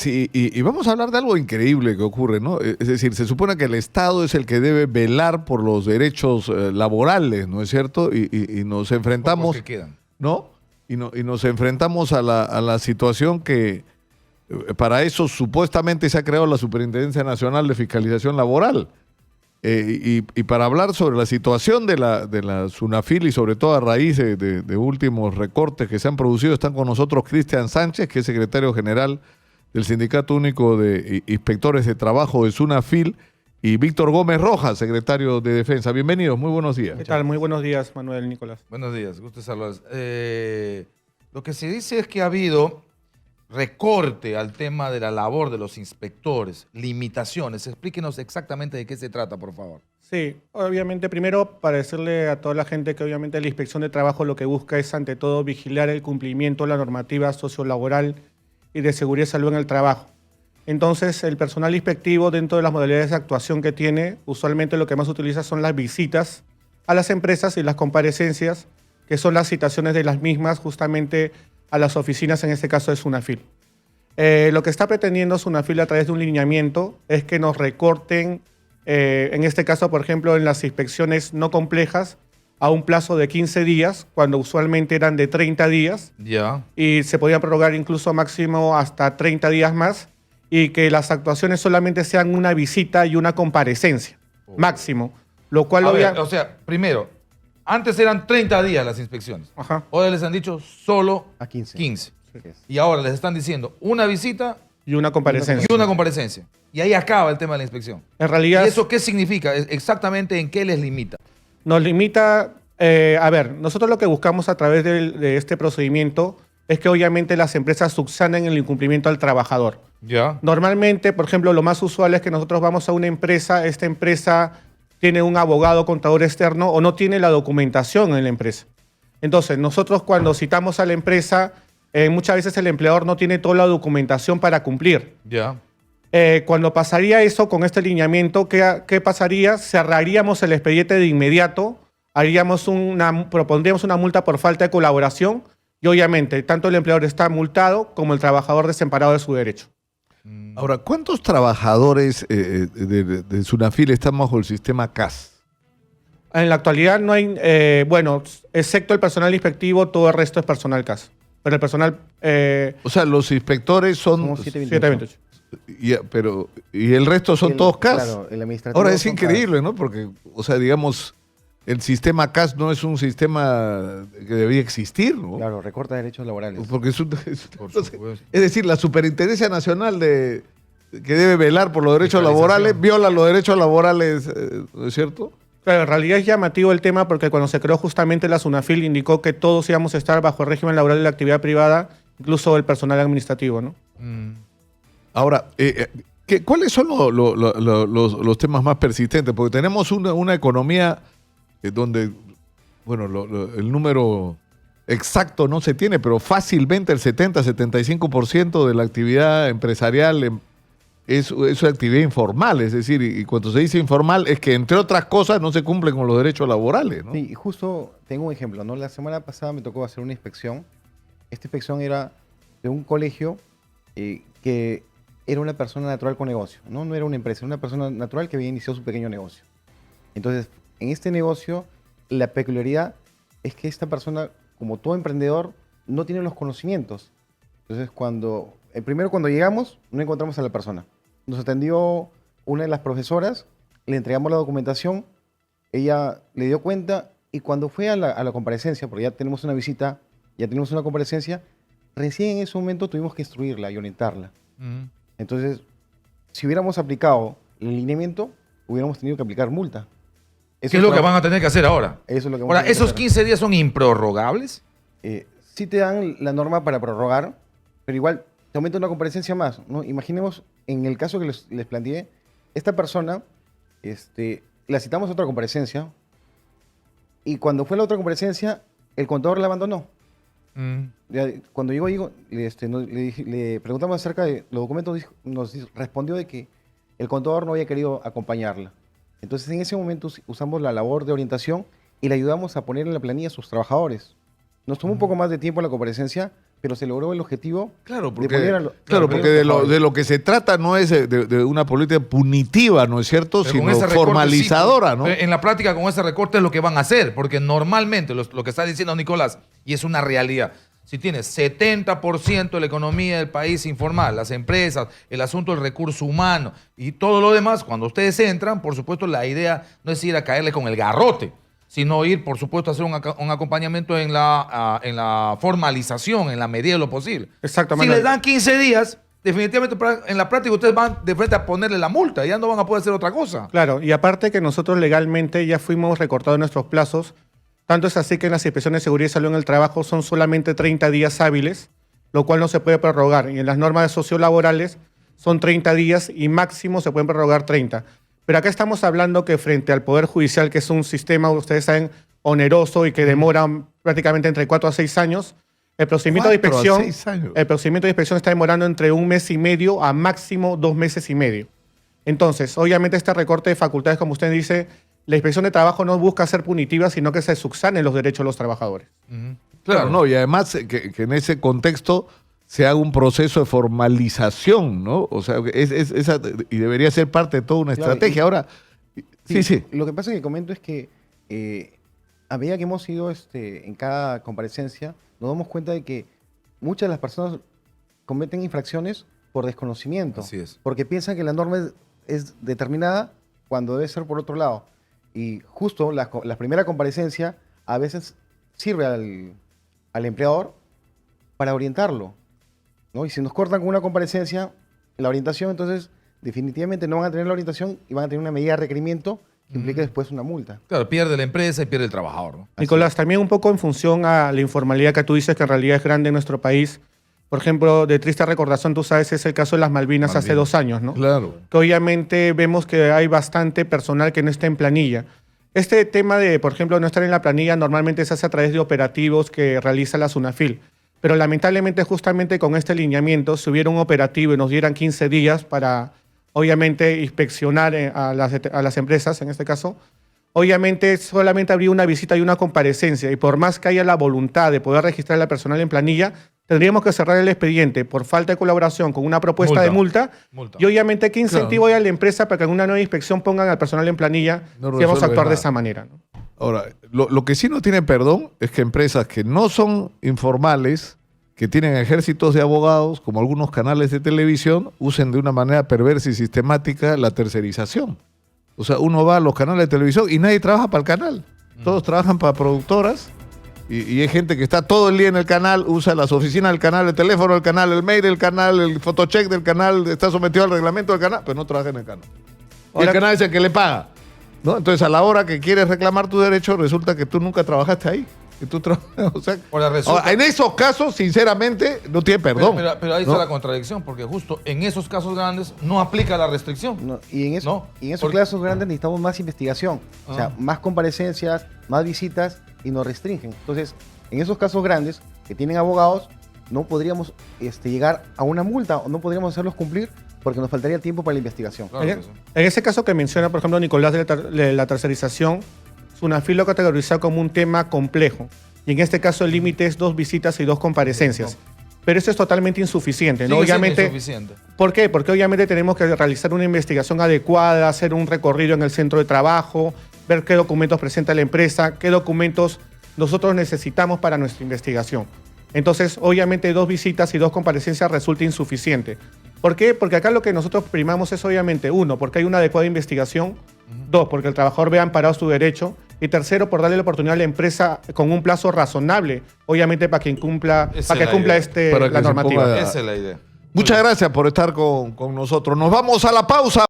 Y vamos a hablar de algo increíble que ocurre, ¿no? Es decir, se supone que el Estado es el que debe velar por los derechos laborales, ¿no es cierto? Y nos enfrentamos, que quedan. ¿no? Y nos enfrentamos a la situación que para eso supuestamente se ha creado la Superintendencia Nacional de Fiscalización Laboral. Y para hablar sobre la situación de la SUNAFIL y sobre todo a raíz de últimos recortes que se han producido, están con nosotros Cristian Sánchez, que es secretario general del Sindicato Único de Inspectores de Trabajo de SUNAFIL, y Víctor Gómez Rojas, secretario de Defensa. Bienvenidos, muy buenos días. ¿Qué tal? Muy buenos días, Manuel, Nicolás. Buenos días, gusto saludarlos. Lo que se dice es que ha habido recorte al tema de la labor de los inspectores, limitaciones. Explíquenos exactamente de qué se trata, por favor. Sí, obviamente, primero para decirle a toda la gente que obviamente la Inspección de Trabajo lo que busca es ante todo vigilar el cumplimiento de la normativa sociolaboral y de seguridad y salud en el trabajo. Entonces, el personal inspectivo, dentro de las modalidades de actuación que tiene, usualmente lo que más utiliza son las visitas a las empresas y las comparecencias, que son las citaciones de las mismas justamente a las oficinas, en este caso de SUNAFIL. Lo que está pretendiendo SUNAFIL a través de un lineamiento es que nos recorten, en este caso, por ejemplo, en las inspecciones no complejas, a un plazo de 15 días, cuando usualmente eran de 30 días. Ya. Y se podían prorrogar incluso máximo hasta 30 días más, y que las actuaciones solamente sean una visita y una comparecencia, máximo. Lo cual O sea, primero, antes eran 30 días las inspecciones. Ajá. Ahora les han dicho solo A 15. 15. Sí. Y ahora les están diciendo una visita Y una comparecencia. y una comparecencia. Y ahí acaba el tema de la inspección. En realidad, ¿Y eso qué significa? Exactamente en qué les limita. nos limita, a ver, nosotros lo que buscamos a través de este procedimiento es que obviamente las empresas subsanen el incumplimiento al trabajador. Ya. Normalmente, por ejemplo, lo más usual es que nosotros vamos a una empresa, esta empresa tiene un abogado contador externo o no tiene la documentación en la empresa. Entonces, nosotros cuando citamos a la empresa, muchas veces el empleador no tiene toda la documentación para cumplir. Ya. Cuando pasaría eso con este lineamiento, ¿qué pasaría? Cerraríamos el expediente de inmediato, propondríamos una multa por falta de colaboración y obviamente tanto el empleador está multado como el trabajador desamparado de su derecho. Ahora, ¿cuántos trabajadores de SUNAFIL están bajo el sistema CAS? En la actualidad no hay, bueno, excepto el personal inspectivo, todo el resto es personal CAS. Pero el personal... O sea, los inspectores son... Somos 728. ¿Y el resto son todos CAS? Claro, el administrativo. Ahora es son increíble, ¿no? Porque, o sea, digamos, el sistema CAS no es un sistema que debía existir, ¿no? CAS. Claro, recorta derechos laborales. Porque Por supuesto. es decir, la Superintendencia Nacional que debe velar por los derechos laborales, viola los derechos laborales, ¿no es cierto? Claro, en realidad es llamativo el tema porque cuando se creó justamente la SUNAFIL indicó que todos íbamos a estar bajo el régimen laboral de la actividad privada, incluso el personal administrativo, ¿no? Ahora, ¿cuáles son los temas más persistentes? Porque tenemos una economía donde, bueno, el número exacto no se tiene, pero fácilmente el 70-75% de la actividad empresarial es actividad informal. Es decir, y cuando se dice informal es que, entre otras cosas, no se cumplen con los derechos laborales, ¿no? Sí, justo tengo un ejemplo, ¿no? La semana pasada me tocó hacer una inspección. Esta inspección era de un colegio que era una persona natural con negocio, ¿no? No era una empresa, era una persona natural que había iniciado su pequeño negocio. Entonces, en este negocio, la peculiaridad es que esta persona, como todo emprendedor, no tiene los conocimientos. Entonces, primero cuando llegamos, no encontramos a la persona. Nos atendió una de las profesoras, le entregamos la documentación, ella le dio cuenta y cuando fue a la comparecencia, porque ya tenemos una visita, ya tenemos una comparecencia, recién en ese momento tuvimos que instruirla y orientarla. Entonces, si hubiéramos aplicado el lineamiento, hubiéramos tenido que aplicar multa. ¿Qué es lo que van a tener que hacer ahora? Eso es lo que vamos Ahora, a tener que ¿esos hacer. 15 días son improrrogables? Sí te dan la norma para prorrogar, pero igual te aumenta una comparecencia más, ¿no? Imaginemos, en el caso que les planteé, esta persona, la citamos a otra comparecencia y cuando fue la otra comparecencia, el contador la abandonó. Ya, cuando llegó, le preguntamos acerca de los documentos, nos respondió de que el contador no había querido acompañarla. Entonces, en ese momento usamos la labor de orientación y le ayudamos a poner en la planilla a sus trabajadores. Nos tomó un poco más de tiempo la comparecencia, pero se logró el objetivo Claro, de porque, poner a lo- claro, de porque poner a de los lo que se trata no es de una política punitiva, ¿no es cierto? Pero con Sino ese recorte, formalizadora, sí, ¿no? en la práctica, con ese recorte es lo que van a hacer, porque normalmente lo que está diciendo Nicolás, y es una realidad, si tienes 70% de la economía del país informal, las empresas, el asunto del recurso humano y todo lo demás, cuando ustedes entran, por supuesto, la idea no es ir a caerle con el garrote, sino ir, por supuesto, a hacer un acompañamiento en la formalización, en la medida de lo posible. Exactamente. Si les dan 15 días, definitivamente en la práctica ustedes van de frente a ponerle la multa, ya no van a poder hacer otra cosa. Claro, y aparte que nosotros legalmente ya fuimos recortados nuestros plazos, tanto es así que en las inspecciones de seguridad y salud en el trabajo son solamente 30 días hábiles, lo cual no se puede prorrogar. Y en las normas sociolaborales son 30 días y máximo se pueden prorrogar 30. Pero acá estamos hablando que frente al Poder Judicial, que es un sistema, ustedes saben, oneroso y que demora prácticamente entre 4 a 6 años, el procedimiento de 4 a inspección, 6 años. el procedimiento de inspección está demorando entre 1 mes y medio a máximo 2 meses y medio. Entonces, obviamente este recorte de facultades, como usted dice, la inspección de trabajo no busca ser punitiva, sino que se subsanen los derechos de los trabajadores. Claro, no, y además que en ese contexto se haga un proceso de formalización, ¿no? O sea, esa, y debería ser parte de toda una Claro, estrategia. Ahora, sí. Lo que pasa que comento es que a medida que hemos ido en cada comparecencia, nos damos cuenta de que muchas de las personas cometen infracciones por desconocimiento. Así es. Porque piensan que la norma es determinada cuando debe ser por otro lado. Y justo la primera comparecencia a veces sirve al empleador para orientarlo, ¿no? Y si nos cortan con una comparecencia, la orientación, entonces definitivamente no van a tener la orientación y van a tener una medida de requerimiento que implica después una multa. Claro, pierde la empresa y pierde el trabajador, ¿no? Nicolás, también un poco en función a la informalidad que tú dices que en realidad es grande en nuestro país. Por ejemplo, de triste recordación, tú sabes, es el caso de las Malvinas hace 2 años, ¿no? Claro. Que obviamente vemos que hay bastante personal que no está en planilla. Este tema de, por ejemplo, no estar en la planilla normalmente se hace a través de operativos que realiza la SUNAFIL. Pero lamentablemente justamente con este alineamiento, si hubiera un operativo y nos dieran 15 días para, obviamente, inspeccionar a las empresas, en este caso, obviamente solamente habría una visita y una comparecencia. Y por más que haya la voluntad de poder registrar al personal en planilla, tendríamos que cerrar el expediente por falta de colaboración con una propuesta de multa. Y obviamente, ¿qué incentivo hay a la empresa para que en una nueva inspección pongan al personal en planilla No si vamos a resuelve actuar de nada. esa manera, ¿no? Ahora, lo que sí no tiene perdón es que empresas que no son informales, que tienen ejércitos de abogados, como algunos canales de televisión, usen de una manera perversa y sistemática la tercerización. O sea, uno va a los canales de televisión y nadie trabaja para el canal. Todos trabajan para productoras y hay gente que está todo el día en el canal, usa las oficinas del canal, el teléfono del canal, el mail del canal, el photocheck del canal, está sometido al reglamento del canal, pero no trabaja en el canal. Y el canal es el que le paga, ¿no? Entonces, a la hora que quieres reclamar tu derecho, resulta que tú nunca trabajaste ahí. Que tú o sea, Ahora resulta- ahora, en esos casos, sinceramente, no tiene perdón. Pero ahí ¿no? está la contradicción, porque justo en esos casos grandes no aplica la restricción. No, y en, No, esos porque- casos grandes necesitamos más investigación, o sea, más comparecencias, más visitas y nos restringen. Entonces, en esos casos grandes que tienen abogados, no podríamos llegar a una multa o no podríamos hacerlos cumplir porque nos faltaría tiempo para la investigación. Claro que sí. En ese caso que menciona, por ejemplo, Nicolás de la tercerización, SUNAFIL lo categoriza como un tema complejo. Y en este caso el límite es 2 visitas y 2 comparecencias. Pero eso es totalmente insuficiente, ¿no? Sigue siendo Obviamente, insuficiente. ¿por qué? Porque obviamente tenemos que realizar una investigación adecuada, hacer un recorrido en el centro de trabajo, ver qué documentos presenta la empresa, qué documentos nosotros necesitamos para nuestra investigación. Entonces, obviamente, 2 visitas y 2 comparecencias resulta insuficiente. ¿Por qué? Porque acá lo que nosotros primamos es, obviamente, 1, porque hay una adecuada investigación, 2, porque el trabajador vea amparado su derecho, y 3, por darle la oportunidad a la empresa con un plazo razonable, obviamente, para que cumpla, Esa para es que la cumpla idea. Para que la se normativa. ponga- Esa es la idea. Muchas gracias por estar con nosotros. Nos vamos a la pausa.